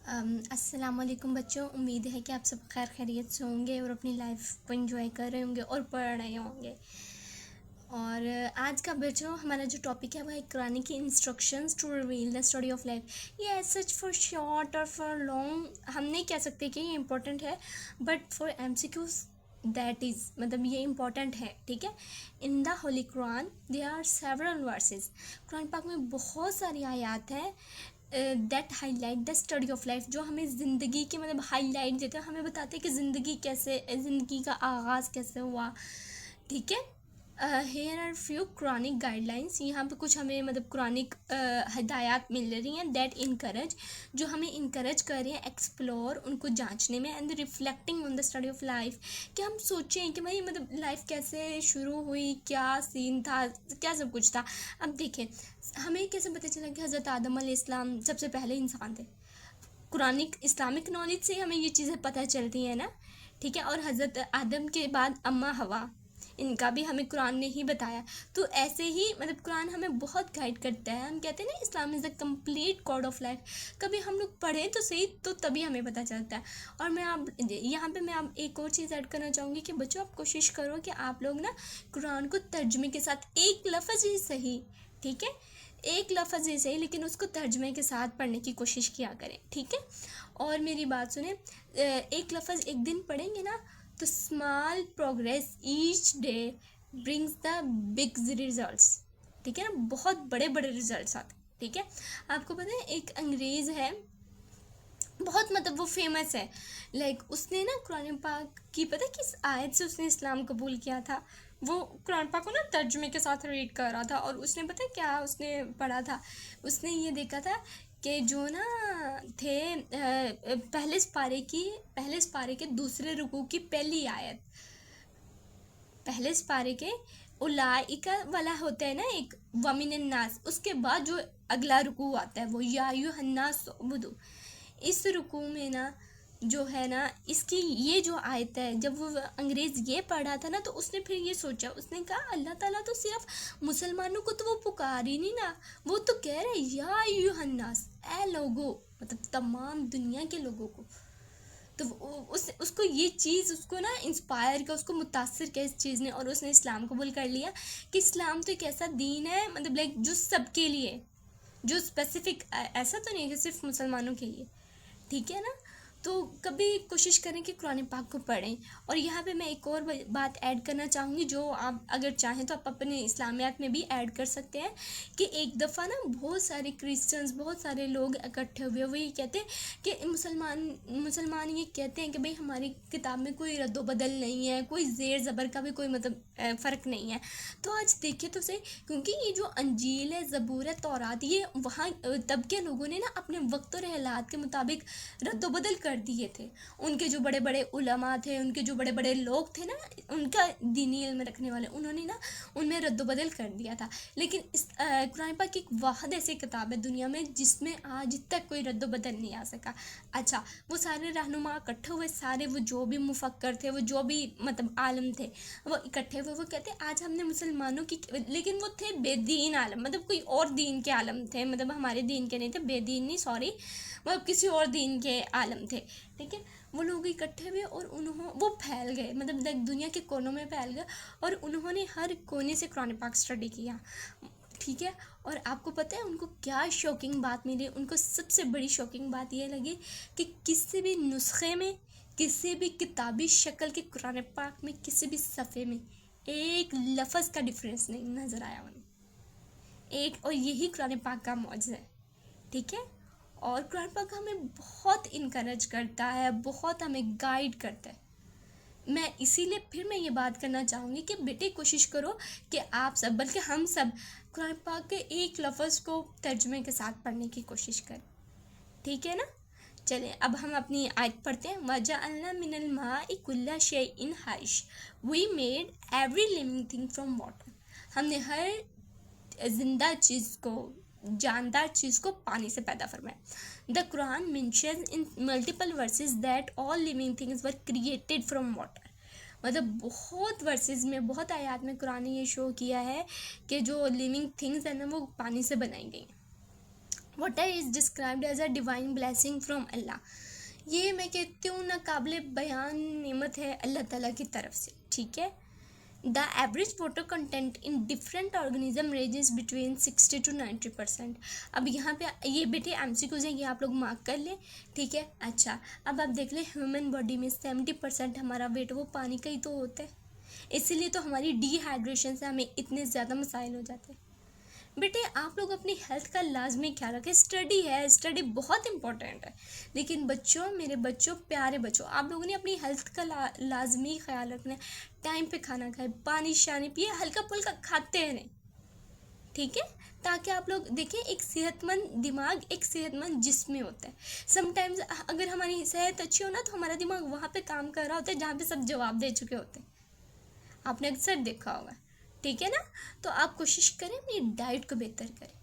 अस्सलाम वालेकुम बच्चों, उम्मीद है कि आप सब खैर खैरियत से होंगे और अपनी लाइफ को एंजॉय कर रहे होंगे और पढ़ रहे होंगे। और आज का बच्चों हमारा जो टॉपिक है वो है कुरान की instructions to reveal the study of life. ये एज सच फॉर शॉर्ट और फॉर लॉन्ग हम नहीं कह सकते कि ये इम्पोर्टेंट है, but for MCQs that is मतलब ये इम्पॉर्टेंट है। ठीक है, in the holy Quran there are several verses. Quran पाक में बहुत सारी आयात हैं that highlight the study of life, जो हमें ज़िंदगी के मतलब हाईलाइट देते हैं, हमें बताते हैं कि ज़िंदगी का आगाज़ कैसे हुआ। ठीक है, here are few Quranic guidelines. यहाँ पे कुछ हमें मतलब कुरानिक हिदायत मिल रही हैं दैट इनकरेज, जो हमें इनकरेज कर रही हैं एक्सप्लोर, उनको जांचने में, and reflecting on the study of life, कि हम सोचें कि भाई मतलब लाइफ कैसे शुरू हुई, क्या सीन था, क्या सब कुछ था। अब देखें हमें कैसे पता चला कि हज़रत आदम अलैहिस्सलाम सबसे पहले इंसान थे। कुरानिक इस्लामिक नॉलेज से हमें ये चीज़ें पता चलती हैं ना। ठीक है, और हज़रत आदम के बाद अम्मा हवा, इनका भी हमें कुरान ने ही बताया। तो ऐसे ही मतलब कुरान हमें बहुत गाइड करता है। हम कहते हैं ना Islam is the complete code of life. कभी हम लोग पढ़ें तो सही, तो तभी हमें पता चलता है। और मैं आप यहाँ पे मैं आप एक और चीज़ ऐड करना चाहूँगी कि बच्चों आप कोशिश करो कि आप लोग ना कुरान को तर्जमे के साथ, एक लफ्ज़ ही सही, ठीक है, एक लफ्ज़ ही सही, लेकिन उसको तर्जमे के साथ पढ़ने की कोशिश किया करें। ठीक है, और मेरी बात सुने, एक लफ्ज़ एक दिन पढ़ेंगे ना तो small progress each day brings the big results. ठीक है ना, बहुत बड़े बड़े रिजल्ट्स आते हैं। ठीक है, आपको पता है एक अंग्रेज़ है, बहुत मतलब वो फेमस है, लाइक उसने ना कुरान पाक की पता है किस आयत से उसने इस्लाम कबूल किया था। वो कुरान पाक को ना तर्जुमे के साथ रीड कर रहा था, और उसने पता है क्या उसने पढ़ा था। उसने ये देखा था कि जो ना थे पहले पारे के दूसरे रुकू की पहली आयत, पहले पारे के उलाइका वाला होता है ना एक, वमिन नास, उसके बाद जो अगला रुकू आता है वो या युहन्नास उबुदू। इस रुकू में ना जो है ना इसकी ये जो आयत है, जब वो अंग्रेज़ ये पढ़ा था ना तो उसने फिर ये सोचा, उसने कहा अल्लाह ताला तो सिर्फ मुसलमानों को तो वो पुकार ही नहीं ना, वो तो कह रहे या युहन्नास, ए लोगो, मतलब तमाम दुनिया के लोगों को। तो उसको ये चीज़ उसको ना इंस्पायर किया, उसको मुतासर किया इस चीज़ ने, और उसने इस्लाम कबूल कर लिया कि इस्लाम तो एक ऐसा दीन है मतलब लाइक जो सबके लिए, जो स्पेसिफिक, ऐसा तो नहीं है कि सिर्फ मुसलमानों के लिए। ठीक है ना, तो कभी कोशिश करें कि कुरान पाक को पढ़ें। और यहाँ पे मैं एक और बात ऐड करना चाहूँगी, जो आप अगर चाहें तो आप अपने इस्लामियात में भी ऐड कर सकते हैं, कि एक दफ़ा ना बहुत सारे क्रिश्चियंस, बहुत सारे लोग इकट्ठे हुए, वो ये कहते हैं कि मुसलमान ये कहते हैं कि भाई हमारी किताब में कोई रद्दोबदल नहीं है, कोई ज़ेर ज़बर का भी कोई मतलब फ़र्क नहीं है। तो आज देखिए तो सही, क्योंकि ये जो अंजील है, ज़बूर है, तौरात, ये वहाँ तब के लोगों ने ना अपने वक्त और हालात के मुताबिक रद्दोबदल कर दिए थे। उनके जो बड़े बड़े उलमा थे, उनके जो बड़े बड़े लोग थे ना, उनका दीनी इल्म रखने वाले, उन्होंने ना उनमें रद्दोबदल कर दिया था। लेकिन इस कुरान पाक की एक वाहिद ऐसी किताब है दुनिया में जिसमें आज तक कोई रद्दोबदल नहीं आ सका। अच्छा, वो सारे रहनुमा इकट्ठे हुए, सारे वो जो भी मुफक्कर थे, वो जो भी मतलब आलम थे, वो इकट्ठे हुए, वो कहते आज हमने मुसलमानों की, लेकिन वो थे बेदीन आलम, मतलब कोई और दीन के आलम थे, मतलब हमारे दीन के नहीं थे, बेदीन नहीं, सॉरी, मतलब किसी और दीन के आलम थे। ठीक है, वो लोग इकट्ठे हुए और वो फैल गए, मतलब दुनिया के कोनों में फैल गए, और उन्होंने हर कोने से कुरान पाक स्टडी किया। ठीक है, और आपको पता है उनको क्या शॉकिंग बात मिली, उनको सबसे बड़ी शॉकिंग बात ये लगी कि किसी भी नुस्खे में, किसी भी किताबी शक्ल के कुरान पाक में, किसी भी सफ़े में एक लफ्ज़ का डिफरेंस नहीं नज़र आया उन्हें एक, और यही कुरान पाक का मौजज़ा है। ठीक है, और कुरान पाक हमें बहुत इनकरेज करता है, बहुत हमें गाइड करता है। मैं इसीलिए फिर मैं ये बात करना चाहूँगी कि बेटे कोशिश करो कि आप सब, बल्कि हम सब कुरान पाक के एक लफ्ज़ को तर्जुमे के साथ पढ़ने की कोशिश करें। ठीक है ना, चलें अब हम अपनी आयत पढ़ते हैं। वजअलना मिनल माइ कुल्ला शैइन हाइश, we made every living thing from water. हमने हर जिंदा चीज़ को, जानदार चीज़ को पानी से पैदा फरमाया। The Quran mentions in multiple versus that all living things were created from water. मतलब बहुत वर्सेस में, बहुत आयात में कुरान ने ये शो किया है कि जो लिविंग थिंग्स है ना वो पानी से बनाई गई। Water is described as a divine blessing from Allah. ये मैं कहती हूँ नाकाबिले बयान नेमत है अल्लाह ताला की तरफ से, ठीक है। The average water content in different organism ranges between 60 to 90%। अब यहाँ पे ये बेटे MCQs हैं, ये आप लोग मार्क कर लें, ठीक है। अच्छा, अब आप देख लें ह्यूमन बॉडी में 70% हमारा वेट वो पानी का ही तो होता है, इसीलिए तो हमारी डिहाइड्रेशन से हमें इतने ज़्यादा मसाइल हो जाते हैं। बेटे आप लोग अपनी हेल्थ का लाजमी ख्याल रखें। स्टडी है, स्टडी बहुत इंपॉर्टेंट है, लेकिन बच्चों, मेरे बच्चों, प्यारे बच्चों, आप लोगों ने अपनी हेल्थ का लाजमी ख्याल रखना है। टाइम पे खाना खाए, पानी शानी पिए, हल्का फुल्का खाते हैं नहीं, ठीक है, ताकि आप लोग देखें एक सेहतमंद दिमाग एक सेहतमंद जिस्म में होता है। समटाइम्स अगर हमारी सेहत अच्छी हो ना तो हमारा दिमाग वहाँ पे काम कर रहा होता है जहाँ पे सब जवाब दे चुके होते हैं, आपने अक्सर देखा होगा, ठीक है ना। तो आप कोशिश करें अपनी डाइट को बेहतर करें,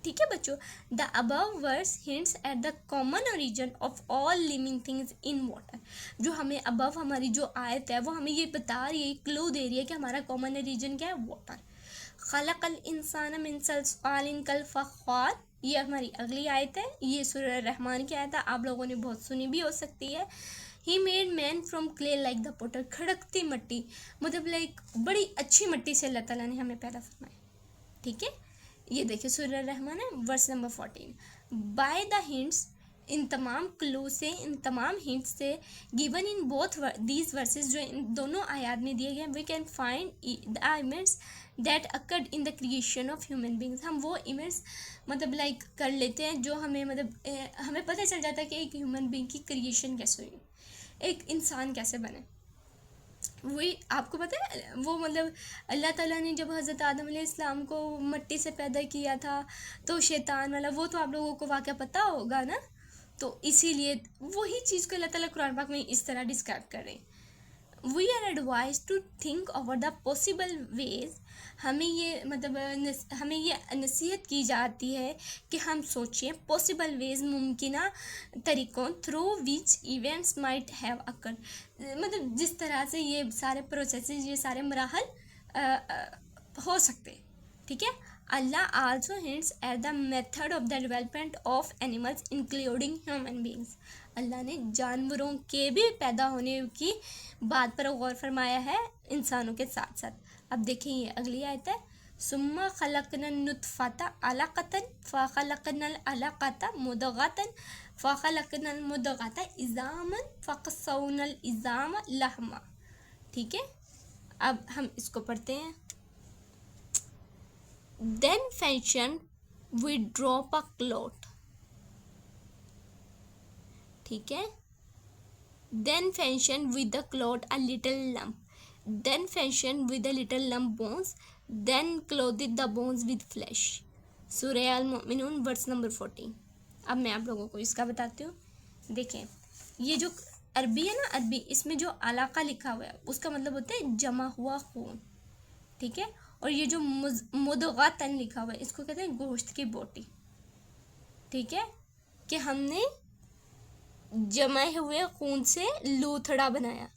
ठीक है बच्चों। The above verse hints at the common origin of all living things in water. जो हमें अबव हमारी जो आयत है वो हमें ये बता रही है, क्लू दे रही है कि हमारा कॉमन ओरिजिन क्या है, वाटर। खलक़ल इंसान मिन सल्सालिन कल फ़ख़्वार, ये हमारी अगली आयत है, ये सूरह रहमान की आयत है, आप लोगों ने बहुत सुनी भी हो सकती है। He made man from clay like the potter, खड़कती मिट्टी, मतलब लाइक बड़ी अच्छी मिट्टी से अल्लाह ताला ने हमें पैदा फरमाया, ठीक है। ये देखिए सूरह रहमान है, verse number 14। By the hints, इन तमाम क्लू से, इन तमाम हिंट से, given in both these verses, जो इन दोनों आयात में दिए गए, we can find the events that occurred in the creation of human beings. हम वो इवेंट्स मतलब लाइक कर लेते हैं जो हमें मतलब हमें पता चल जाता है कि एक ह्यूमन बींग की क्रिएशन कैसे हुई, एक इंसान कैसे बने। वही आपको पता है वो मतलब अल्लाह ताला ने जब हज़रत आदम अलैहिस्सलाम को मिट्टी से पैदा किया था तो शैतान वाला वो तो आप लोगों को वाक़या पता होगा ना, तो इसीलिए वही चीज़ को अल्लाह ताला कुरान पाक में इस तरह डिस्क्राइब कर रहे हैं। We are advise to think over the possible ways, हमें ये मतलब हमें ये नसीहत की जाती है कि हम सोचें पॉसिबल वेज, मुमकिना तरीक़ों, through which events might have occur, मतलब जिस तरह से ये सारे प्रोसेसेस, ये सारे मराहल हो सकते, ठीक है। Allah also hints at the method of the development of animals including human beings. Allah ने जानवरों के भी पैदा होने की बात पर गौर फरमाया है इंसानों के साथ साथ। अब देखिए ये अगली आयत है, सुम्मा खलकनन नुतफता अलकतन फ़खलकनल अलकता मुदगतन फ़खलकनल मुदगता इज़ामन फ़कसौनल इज़ाम लहमा, ठीक है। अब हम इसको पढ़ते हैं। Then fashion we drop a cloth, ठीक है। Then fashion with the cloth a little lump, then fashion with a little lump bones, then clothed the bones with flesh. सूरह अल मोमिनून वर्स नंबर 14। अब मैं आप लोगों को इसका बताती हूँ। देखें ये जो अरबी है ना, अरबी, इसमें जो अलाका लिखा हुआ है उसका मतलब होता है जमा हुआ खून, ठीक है। और ये जो मुदगतन लिखा हुआ है इसको कहते हैं गोश्त की बोटी, ठीक है, कि हमने जमाए हुए खून से लूथड़ा बनाया,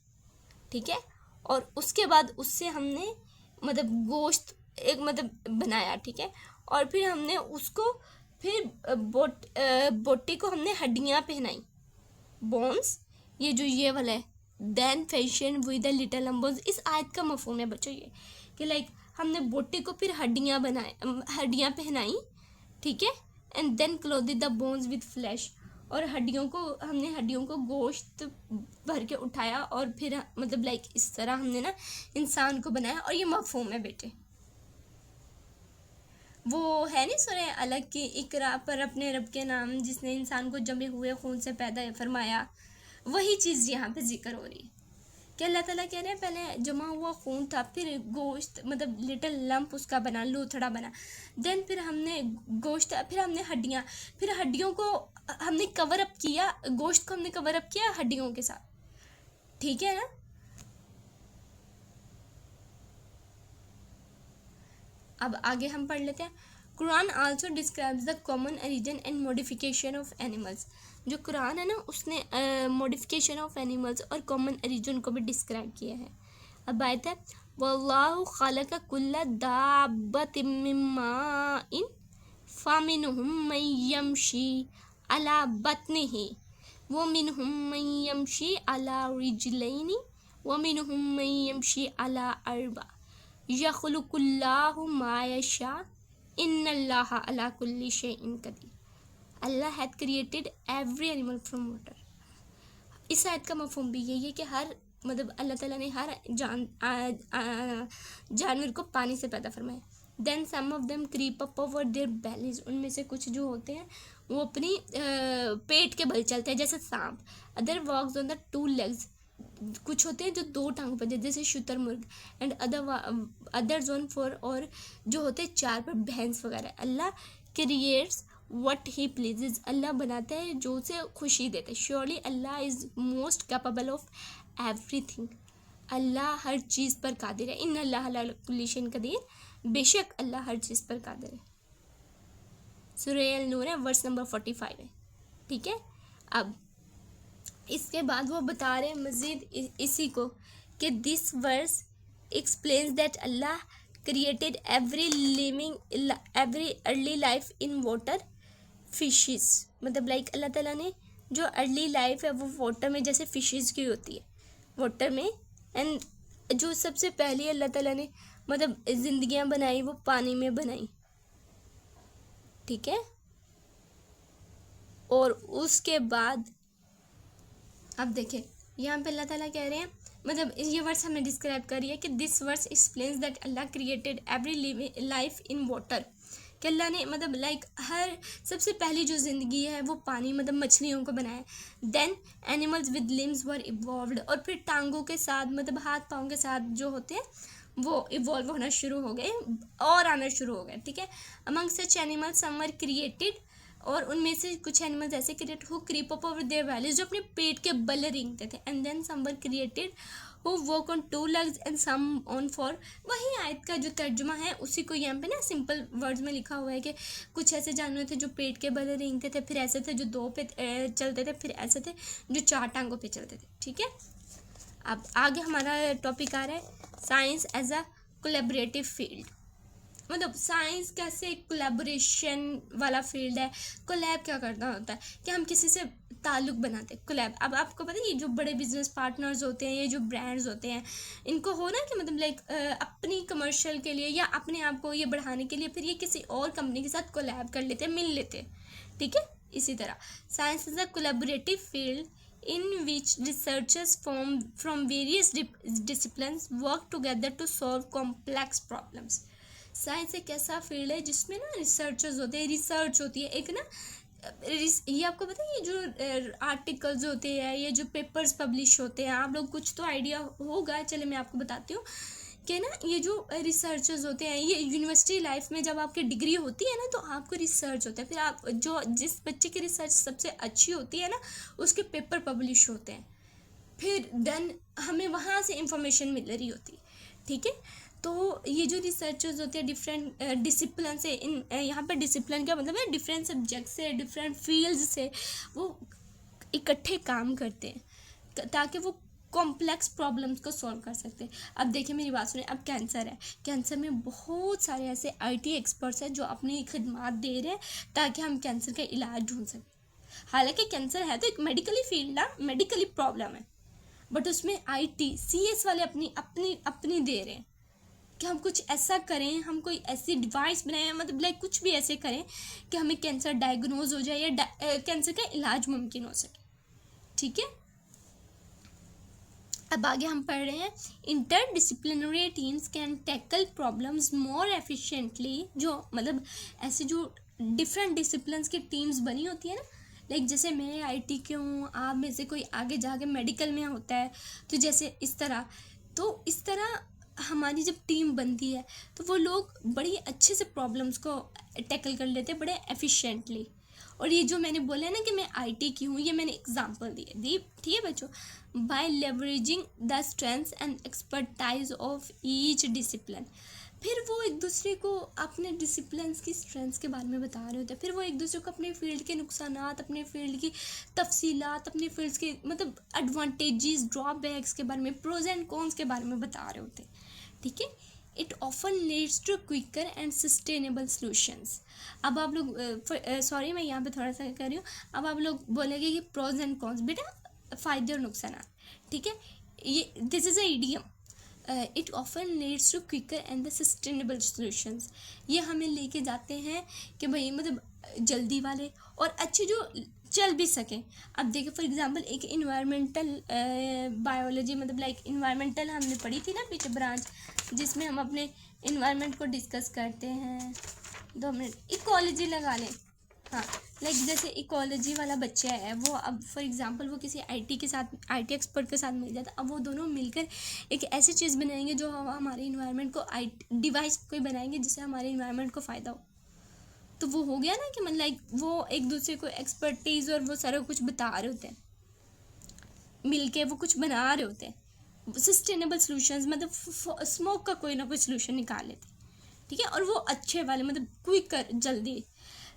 ठीक है। और उसके बाद उससे हमने मतलब गोश्त एक मतलब बनाया, ठीक है। और फिर हमने उसको फिर बोटी को हमने हड्डियाँ पहनाई, बोन्स, ये जो ये वाला है, then fashion with the little bones. इस आयत का मफहूम है बच्चों ये कि लाइक हमने बोटी को फिर हड्डियाँ हड्डियाँ पहनाई, ठीक है, and then clothed the bones with flesh, और हमने हड्डियों को गोश्त भर के उठाया और फिर मतलब लाइक इस तरह हमने ना इंसान को बनाया। और ये मफहूम है बेटे, वो है नहीं सूरह अलग की, इकरा पर अपने रब के नाम जिसने इंसान को जमे हुए खून से पैदा फरमाया, वही चीज़ यहाँ पे जिक्र हो रही है कि अल्लाह ताला कह रहे हैं पहले जमा हुआ खून था, फिर गोश्त मतलब लिटिल लम्प उसका बना, लूथड़ा बना, देन फिर हमने गोश्त, फिर हमने हड्डियाँ, फिर हड्डियों को हमने कवर अप किया, गोश्त को हमने कवर अप किया हड्डियों के साथ, ठीक है ना। अब आगे हम पढ़ लेते हैं। Quran also describes the common origin and modification of animals. जो कुरान है ना उसने मॉडिफिकेशन ऑफ एनिमल्स और कॉमन ओरिजिन को भी डिस्क्राइब किया है। अब आयत है, वल्लाहु खलक़ कुल्ला दाब्बतिन मिन माइन फ़मिनहुम मन यमशी अला बत्निही व मिनहुम मन यमशी अला रिजलैनि व मिनहुम मन यमशी अला अर्बा यखलुकुल्लाहु मा यशा इन्नल्लाहा अला कुल्ली शैइन कदीर। Allah had created every animal from water. इस आयत का मफहूम भी यही है कि हर मतलब अल्लाह ताला ने हर जानवर को पानी से पैदा फरमाया। Then some of them creep up over their bellies, उनमें से कुछ जो होते हैं वो अपनी पेट के बल चलते हैं जैसे सांप। Other walks on the two legs, कुछ होते हैं जो दो टांगों पर जैसे शुतुरमुर्ग। एंड अदर्स ऑन फोर, और जो होते हैं चार पर भैंस वगैरह। Allah creates what he pleases, Allah बनाता है जो उसे खुशी देता है। Surely Allah is most capable of everything, Allah हर चीज़ पर कादिर है। इन अल्लाह अला कुल्ली शैइन कदीर, बेशक अल्लाह हर चीज़ पर कादिर है। सूरह अल-नूर है, वर्स नंबर 45 है। ठीक है, अब इसके बाद वो बता रहे हैं मज़ीद इसी को कि this verse explains that Allah created every early life in water fishes. मतलब लाइक अल्लाह ताला ने जो अर्ली लाइफ है वो वाटर में जैसे फिशेस की होती है वाटर में। एंड जो सबसे पहले अल्लाह ताला ने मतलब जिंदगियां बनाई वो पानी में बनाई। ठीक है, और उसके बाद अब देखें यहाँ पे अल्लाह ताला कह रहे हैं, मतलब ये वर्स हमें डिस्क्राइब कर रही है कि this verse explains that Allah created every life in water, कि अल्लाह ने मतलब लाइक हर सबसे पहली जो ज़िंदगी है वो पानी मतलब मछलियों को बनाया। Then animals with limbs were evolved, और फिर टांगों के साथ मतलब हाथ पाँव के साथ जो होते हैं वो इवॉल्व होना शुरू हो गए और आना शुरू हो गए। ठीक है, among such animals some were created, और उनमें से कुछ एनिमल्स ऐसे create who creep up over their valleys, जो अपने पेट के बल रेंगते थे। And then some were created who work on two legs and some on four. वही आयत का जो तर्जुमा है उसी को यहाँ पे ना सिंपल वर्ड्स में लिखा हुआ है कि कुछ ऐसे जानवर थे जो पेट के बल रेंगते थे, फिर ऐसे थे जो दो पे चलते थे, फिर ऐसे थे जो चार टांगों पे चलते थे। ठीक है, अब आगे हमारा टॉपिक आ रहा है science as a collaborative field. मतलब साइंस कैसे कोलैबोरेशन वाला फील्ड है। कोलैब क्या करना होता है कि हम किसी से ताल्लुक़ बनाते हैं। कोलैब, अब आपको पता है ये जो बड़े बिजनेस पार्टनर्स होते हैं, ये जो ब्रांड्स होते हैं, इनको हो ना कि मतलब लाइक अपनी कमर्शियल के लिए या अपने आप को ये बढ़ाने के लिए फिर ये किसी और कंपनी के साथ कोलैब कर लेते हैं, मिल लेते हैं। ठीक है, इसी तरह science is a collaborative field in which researchers from various disciplines work together to solve complex problems। Science एक ऐसा फील्ड है जिसमें ना रिसर्चर्स होते हैं, रिसर्च होती है एक ना। ये आपको पता है ये जो आर्टिकल्स होते हैं, ये जो पेपर्स पब्लिश होते हैं, आप लोग कुछ तो आइडिया होगा, चले मैं आपको बताती हूँ कि ना ये जो रिसर्चर्स होते हैं, ये यूनिवर्सिटी लाइफ में जब आपकी डिग्री होती है ना तो आपको रिसर्च होता है, फिर आप जो जिस बच्चे की रिसर्च सबसे अच्छी होती है ना उसके पेपर पब्लिश होते हैं, फिर देन हमें वहाँ से इंफॉर्मेशन मिल रही होती है। ठीक है, तो ये जो रिसर्चर्स होते हैं डिफरेंट डिसिप्लिन से, इन यहाँ पर डिसिप्लिन का मतलब है डिफरेंट सब्जेक्ट से, डिफरेंट फील्ड्स से वो इकट्ठे काम करते हैं ताकि वो कॉम्प्लेक्स प्रॉब्लम्स को सॉल्व कर सकते हैं। अब देखिए मेरी बात सुने, अब कैंसर है, कैंसर में बहुत सारे ऐसे आईटी एक्सपर्ट्स हैं जो अपनी खिदमात दे रहे हैं ताकि हम कैंसर का इलाज ढूंढ सकें। हालांकि कैंसर है तो एक मेडिकली फील्ड ना, मेडिकली प्रॉब्लम है, बट उसमें आईटी सीएस वाले अपनी दे रहे हैं कि हम कुछ ऐसा करें, हम कोई ऐसी डिवाइस बनाएं, मतलब लाइक कुछ भी ऐसे करें कि हमें कैंसर डायग्नोज हो जाए या कैंसर का इलाज मुमकिन हो सके। ठीक है, अब आगे हम पढ़ रहे हैं interdisciplinary teams can tackle problems more efficiently. जो मतलब ऐसे जो डिफरेंट डिसिप्लिन्स की टीम्स बनी होती है ना, लाइक जैसे मैं आईटी की हूँ, आप में से कोई आगे जाके मेडिकल में होता है, तो जैसे इस तरह हमारी जब टीम बनती है तो वो लोग बड़ी अच्छे से प्रॉब्लम्स को टैकल कर लेते हैं बड़े एफिशिएंटली। और ये जो मैंने बोला है ना कि मैं आईटी की हूँ, ये मैंने एग्जांपल दी। ठीक है बच्चों, by leveraging the strengths and expertise of each discipline. फिर वो एक दूसरे को अपने डिसिप्लिन्स की स्ट्रेंथ्स के बारे में बता रहे होते हैं, फिर वो एक दूसरे को अपने फील्ड के नुकसानात, अपने फील्ड की तफसीलात, अपने फील्ड्स के मतलब एडवांटेजेस, ड्रॉबैक्स के बारे में, प्रोज एंड कॉन्स के बारे में बता रहे होते हैं। ठीक है, it often leads to quicker and sustainable solutions. अब आप लोग सॉरी मैं यहाँ पे थोड़ा सा कर रही हूँ। अब आप लोग बोलेंगे कि प्रोज एंड कॉन्स, बेटा फ़ायदे और नुकसान, ठीक है। ये this is a idiom, it often leads to quicker and the sustainable solutions. ये हमें लेके जाते हैं कि भाई मतलब जल्दी वाले और अच्छे जो चल भी सकें। अब देखिए फॉर एग्जांपल एक इन्वायरमेंटल बायोलॉजी, मतलब लाइक इन्वायरमेंटल हमने पढ़ी थी ना पीछे ब्रांच, जिसमें हम अपने इन्वायरमेंट को डिस्कस करते हैं। 2 मिनट, इकोलॉजी लगा लें। हाँ, लाइक जैसे इकोलॉजी वाला बच्चा है, वो अब फॉर एग्जांपल वो किसी आईटी के साथ, आईटी एक्सपर्ट के साथ मिल जाता है। अब वो दोनों मिलकर एक ऐसी चीज़ बनाएंगे जो हमारे इन्वायरमेंट को, डिवाइस कोई बनाएंगे जिससे हमारे इन्वायरमेंट को फ़ायदा हो। तो वो हो गया ना कि मतलब लाइक वो एक दूसरे को एक्सपर्टीज और वो सारा कुछ बता रहे होते हैं, मिलके वो कुछ बना रहे होते हैं। सस्टेनेबल सॉल्यूशंस मतलब स्मोक का कोई ना कोई सॉल्यूशन निकाल लेते हैं, ठीक है। और वो अच्छे वाले मतलब क्विक जल्दी।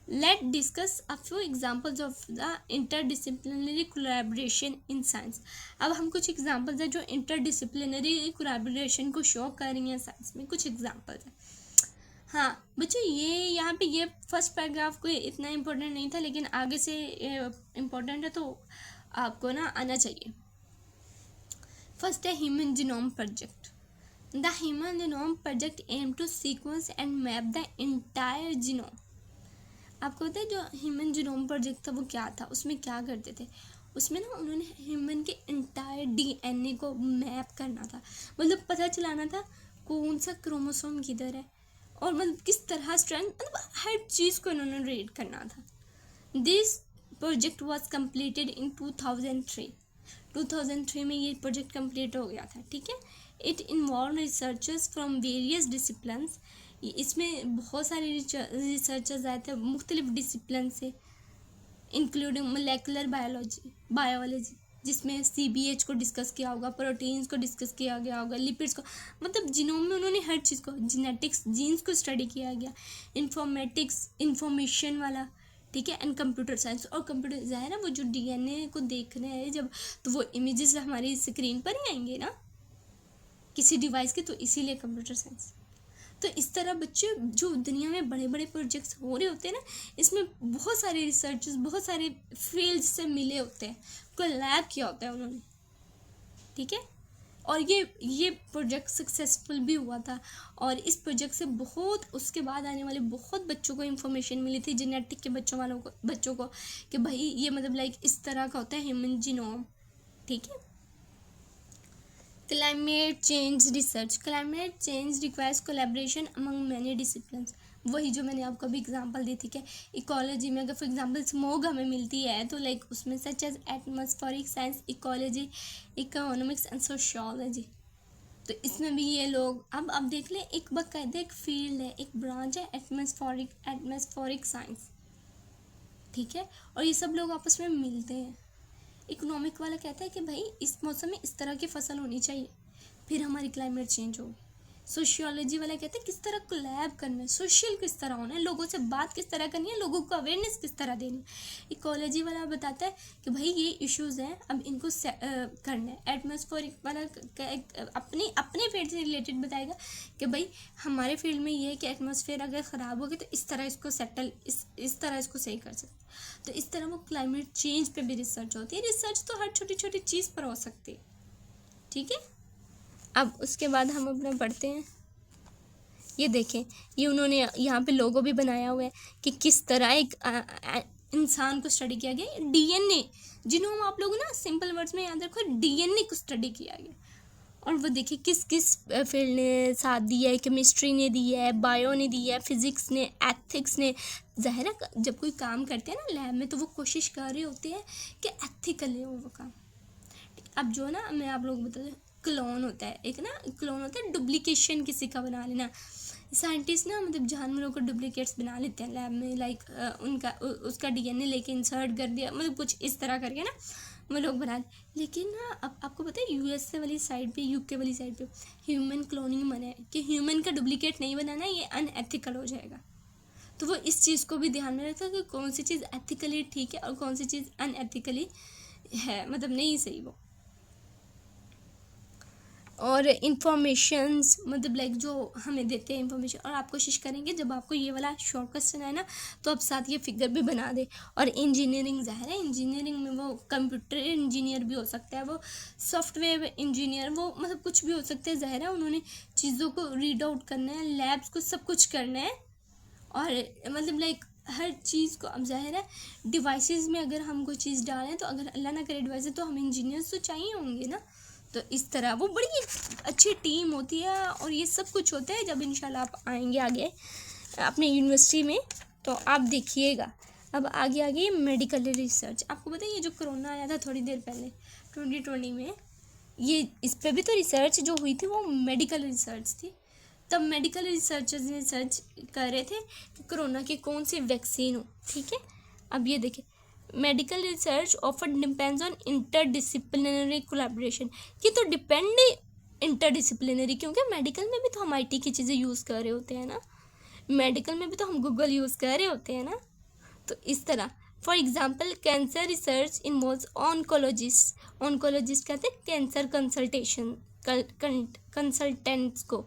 Let discuss a few examples of the interdisciplinary collaboration in science. अब हम कुछ एग्जांपल्स हैं जो इंटरडिसिप्लिनरी कोलैबोरेशन को शो कर रही हैं साइंस में, कुछ एग्जांपल्स हैं। हाँ बच्चों, ये यहाँ पे ये फर्स्ट पैराग्राफ कोई इतना इम्पोर्टेंट नहीं था, लेकिन आगे से इम्पोर्टेंट है तो आपको ना आना चाहिए। फर्स्ट है human genome project. The human genome project aim to sequence and map the entire genome. आपको पता है जो ह्यूमन जीनोम प्रोजेक्ट था वो क्या था, उसमें क्या करते थे? उसमें ना उन्होंने ह्यूमन के इंटायर डीएनए को मैप करना था, मतलब पता चलाना था कौन सा क्रोमोसोम किधर है और मतलब किस तरह स्ट्रेंथ, मतलब हर चीज़ को इन्होंने रीड करना था। This project was completed in 2003। 2003 में ये प्रोजेक्ट कंप्लीट हो गया था, ठीक है। It involve researchers from various disciplines. इसमें बहुत सारे रिसर्चर्स आए थे मुख्तलिफ डिसिप्लिन से, इंक्लूडिंग मोलेकुलर बायोलॉजी जिसमें CBH को डिस्कस किया होगा, प्रोटीन्स को डिस्कस किया गया होगा, लिपिड्स को, मतलब जीनोम में उन्होंने हर चीज़ को, जेनेटिक्स जीन्स को स्टडी किया गया, इन्फॉर्मेटिक्स इंफॉर्मेशन वाला, ठीक है, एंड कंप्यूटर साइंस। और कंप्यूटर ज़ाहिर है वो जो DNA को देख रहे हैं जब, तो वो इमेजेस हमारी स्क्रीन पर ही आएंगे ना किसी डिवाइस के, तो इसीलिए कंप्यूटर साइंस। तो इस तरह बच्चे जो दुनिया में बड़े बड़े प्रोजेक्ट्स हो रहे होते हैं ना, इसमें बहुत सारे रिसर्चर्स बहुत सारे फील्ड से मिले होते हैं, कोलैब किया होता है उन्होंने, ठीक है। और ये प्रोजेक्ट सक्सेसफुल भी हुआ था, और इस प्रोजेक्ट से बहुत उसके बाद आने वाले बहुत बच्चों को इन्फॉर्मेशन मिली थी, जेनेटिक के बच्चों को कि भाई ये मतलब लाइक इस तरह का होता है ह्यूमन जीनोम, ठीक है। Climate change research. Climate change requires collaboration among many disciplines. वही जो मैंने आपको अभी एग्जांपल दी थी कि इकोलॉजी में अगर फॉर एग्जांपल स्मोग हमें मिलती है तो लाइक उसमें such as atmospheric science, ecology, economics and sociology. तो इसमें भी ये लोग अब देख लें, एक बाकायदा एक फील्ड है, एक ब्रांच है एटमॉस्फेरिक साइंस, ठीक है। और ये सब लोग आपस में मिलते हैं। इकोनॉमिक वाला कहता है कि भाई इस मौसम में इस तरह की फसल होनी चाहिए, फिर हमारी क्लाइमेट चेंज होगी। सोशियोलॉजी वाला कहता है किस तरह कोलैब करना है, सोशल किस तरह होना है, लोगों से बात किस तरह करनी है, लोगों को अवेयरनेस किस तरह देनी है। इकोलॉजी वाला बताता है कि भाई ये इश्यूज़ हैं, अब इनको करना है। एटमॉस्फेरिक वाला अपने फील्ड से रिलेटेड बताएगा कि भाई हमारे फील्ड में ये है कि एटमॉस्फेयर अगर ख़राब हो गया तो इस तरह इसको सेटल, इस तरह इसको सही कर सकते। तो इस तरह वो क्लाइमेट चेंज पे भी रिसर्च होती है। रिसर्च तो हर छोटी छोटी चीज़ पर हो सकती है, ठीक है। अब उसके बाद हम अपना पढ़ते हैं, ये देखें, ये उन्होंने यहाँ पे लोगो भी बनाया हुआ है कि किस तरह एक इंसान को स्टडी किया गया। DNA जिन्होंने आप लोग ना सिंपल वर्ड्स में याद रखो, DNA को स्टडी किया गया। और वो देखिए किस किस फील्ड ने साथ दिया है, केमिस्ट्री ने दी है, बायो ने दी है, फिज़िक्स ने, एथिक्स ने। ज़ाहिर है जब कोई काम करते हैं ना लैब में तो वो कोशिश कर रहे होते हैं कि एथिकली हो वो काम। अब जो ना मैं आप लोग बता दूँ, क्लोन होता है, एक ना क्लोन होता है, डुप्लीकेशन किसी का बना लेना। साइंटिस्ट ना मतलब जानवरों को डुप्लीकेट्स बना लेते हैं लैब में, लाइक उसका DNA लेके इंसर्ट कर दिया, मतलब कुछ इस तरह करके ना वो लोग बना। लेकिन ना अब आपको पता है USA वाली साइड पे, UK वाली साइड पे ह्यूमन क्लोनिंग मना है कि ह्यूमन का डुप्लीकेट नहीं बनाना, ये अनएथिकल हो जाएगा। तो वो इस चीज़ को भी ध्यान में रखता है कि कौन सी चीज़ एथिकली ठीक है और कौन सी चीज़ अनएथिकली है, मतलब नहीं सही वो। और इंफॉर्मेशंस मतलब लाइक जो हमें देते हैं इंफॉर्मेशन। और आप कोशिश करेंगे जब आपको ये वाला शॉर्ट क्वेश्चन है ना तो आप साथ ये फिगर भी बना दे। और इंजीनियरिंग ज़ाहिर है, इंजीनियरिंग में वो कंप्यूटर इंजीनियर भी हो सकता है, वो सॉफ्टवेयर इंजीनियर, वो मतलब कुछ भी हो सकता है। ज़ाहिर है उन्होंने चीज़ों को रीड आउट करना है, लैब्स को सब कुछ करना है। और मतलब लाइक हर चीज़ को, अब ज़ाहिर है डिवाइसेस में अगर हम कोई चीज़ डालें तो अगर अल्लाह ना करे डिवाइसेस, तो हम इंजीनियर्स तो चाहिए होंगे ना। तो इस तरह वो बड़ी अच्छी टीम होती है। और ये सब कुछ होता है जब इंशाल्लाह आप आएंगे आगे अपने यूनिवर्सिटी में तो आप देखिएगा। अब आगे आगे मेडिकल रिसर्च। आपको पता है ये जो कोरोना आया था थोड़ी देर पहले 2020 में, ये इस पर भी तो रिसर्च जो हुई थी वो मेडिकल रिसर्च थी। तब मेडिकल रिसर्चर्स ने सर्च कर रहे थे कि कोरोना की कौन सी वैक्सीन हो। ठीक है, अब ये देखें, medical research often depends on interdisciplinary collaboration. ये तो डिपेंड इंटरडिसिप्लिनरी, क्योंकि मेडिकल में भी तो हम आईटी की चीज़ें यूज़ कर रहे होते हैं ना, मेडिकल में भी तो हम गूगल यूज़ कर रहे होते हैं ना। तो इस तरह for example cancer research involves oncologist कहते हैं कैंसर कंसल्टेशन कंसल्टेंट्स को।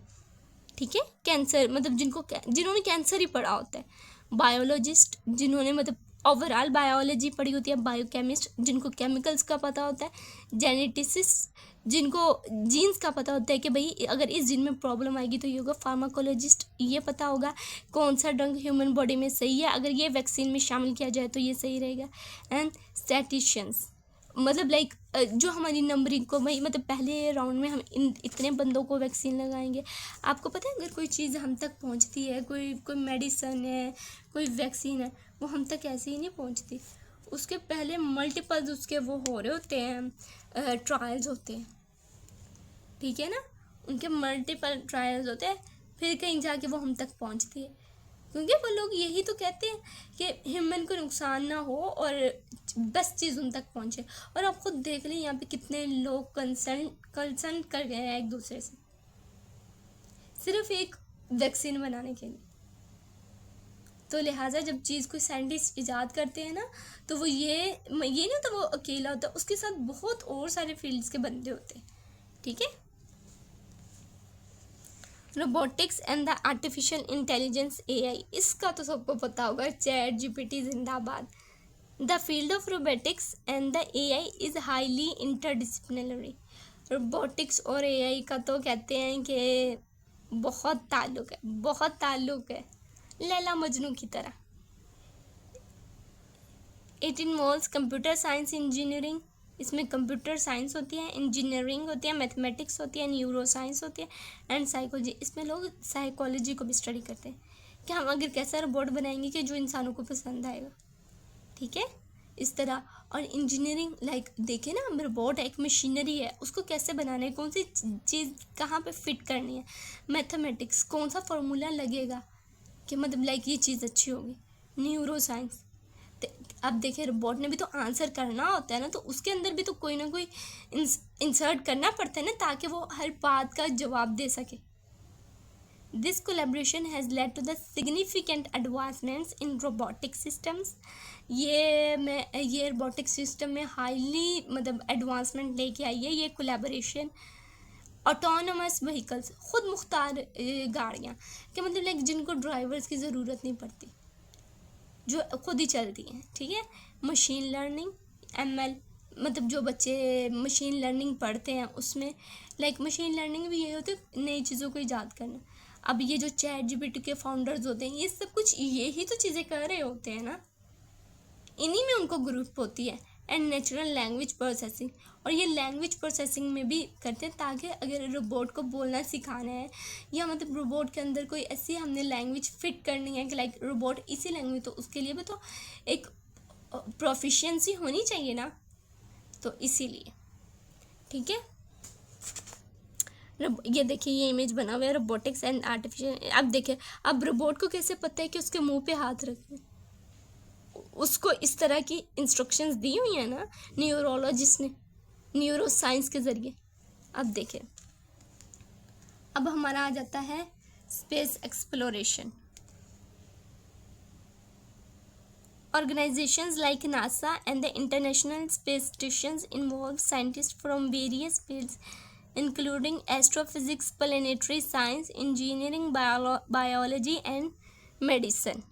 ठीक है, कैंसर मतलब जिन्होंने कैंसर ही पढ़ा होता है। बायोलॉजिस्ट जिन्होंने मतलब ओवरऑल बायोलॉजी पढ़ी होती है। बायोकेमिस्ट जिनको केमिकल्स का पता होता है। जेनेटिसिस्ट जिनको जीन्स का पता होता है कि भाई अगर इस जीन में प्रॉब्लम आएगी तो ये होगा। फार्माकोलॉजिस्ट ये पता होगा कौन सा ड्रग ह्यूमन बॉडी में सही है, अगर ये वैक्सीन में शामिल किया जाए तो ये सही रहेगा। एंड स्टैटिशियंस मतलब लाइक जो हमारी नंबरिंग को भाई मतलब पहले राउंड में हम इतने बंदों को वैक्सीन लगाएंगे। आपको पता है अगर कोई चीज़ हम तक पहुंचती है, कोई मेडिसन है, कोई वैक्सीन है, वो हम तक ऐसे ही नहीं पहुंचती। उसके पहले मल्टीपल्स उसके वो हो रहे होते हैं, ट्रायल्स होते हैं। ठीक है ना, उनके मल्टीपल ट्रायल्स होते हैं, फिर कहीं जाके वो हम तक पहुंचती है। क्योंकि वो लोग यही तो कहते हैं कि ह्यूमन को नुकसान ना हो और बस चीज़ उन तक पहुंचे। और आप खुद देख लें यहाँ पे कितने लोग कंसर्न कर गए हैं एक दूसरे से सिर्फ एक वैक्सीन बनाने के लिए। तो लिहाजा जब चीज़ कोई साइंटिस्ट इजाद करते हैं ना तो वो ये नहीं होता वो अकेला होता, उसके साथ बहुत और सारे फील्ड्स के बंदे होते हैं। ठीक है, robotics and the artificial intelligence AI, इसका तो सबको पता होगा, चैट जीपीटी जिंदाबाद। The field of robotics and the AI is highly interdisciplinary. Robotics और एआई का तो कहते हैं कि बहुत ताल्लुक है लैला मजनू की तरह। It involves computer science engineering, इसमें कंप्यूटर साइंस होती है, इंजीनियरिंग होती है, मैथमेटिक्स होती है, न्यूरो साइंस होती है एंड साइकोलॉजी। इसमें लोग साइकोलॉजी को भी स्टडी करते हैं कि हम अगर कैसा रोबोट बनाएंगे कि जो इंसानों को पसंद आएगा। ठीक है, इस तरह। और इंजीनियरिंग लाइक देखें ना, हम रोबोट एक मशीनरी है, उसको कैसे बनाना है, कौन सी चीज़ कहाँ पे फिट करनी है। मैथमेटिक्स कौन सा फार्मूला लगेगा कि मतलब लाइक ये चीज़ अच्छी होगी। न्यूरो साइंस, अब देखिए रोबोट ने भी तो आंसर करना होता है ना, तो उसके अंदर भी तो कोई ना कोई इंसर्ट करना पड़ता है ना ताकि वो हर बात का जवाब दे सके। This collaboration has led to the significant advancements in robotic systems. ये रोबोटिक सिस्टम में हाईली मतलब एडवांसमेंट लेके आई है ये कोलैबोरेशन। ऑटोनोमस व्हीकल्स, खुद मुख्तार गाड़ियाँ कि मतलब लाइक जिनको ड्राइवर्स की ज़रूरत नहीं पड़ती, जो खुद ही चलती हैं। ठीक है, मशीन लर्निंग एमएल मतलब जो बच्चे मशीन लर्निंग पढ़ते हैं उसमें लाइक मशीन लर्निंग भी यही होती है नई चीज़ों को ईजाद करना। अब ये जो चैट जीपीटी के फाउंडर्स होते हैं ये सब कुछ यही तो चीज़ें कर रहे होते हैं ना, इन्हीं में उनको ग्रुप होती है। एंड नेचुरल लैंग्वेज प्रोसेसिंग, और ये लैंग्वेज प्रोसेसिंग में भी करते हैं ताकि अगर रोबोट को बोलना सिखाना है या मतलब रोबोट के अंदर कोई ऐसी हमने लैंग्वेज फिट करनी है कि लाइक रोबोट इसी लैंग्वेज, तो उसके लिए भी तो एक प्रोफिशिएंसी होनी चाहिए ना, तो इसीलिए। ठीक है, ये देखिए ये इमेज बना हुआ है रोबोटिक्स एंड आर्टिफिशियल। अब देखिए अब रोबोट को कैसे पता है कि उसके मुंह पे हाथ रखें, उसको इस तरह की इंस्ट्रक्शंस दी हुई है ना न्यूरोलॉजिस्ट ने न्यूरो साइंस के ज़रिए। अब देखें, अब हमारा आ जाता है space exploration. Organizations like NASA and the International Space Stations involve scientists from various fields including astrophysics, planetary science, engineering, biology, and medicine.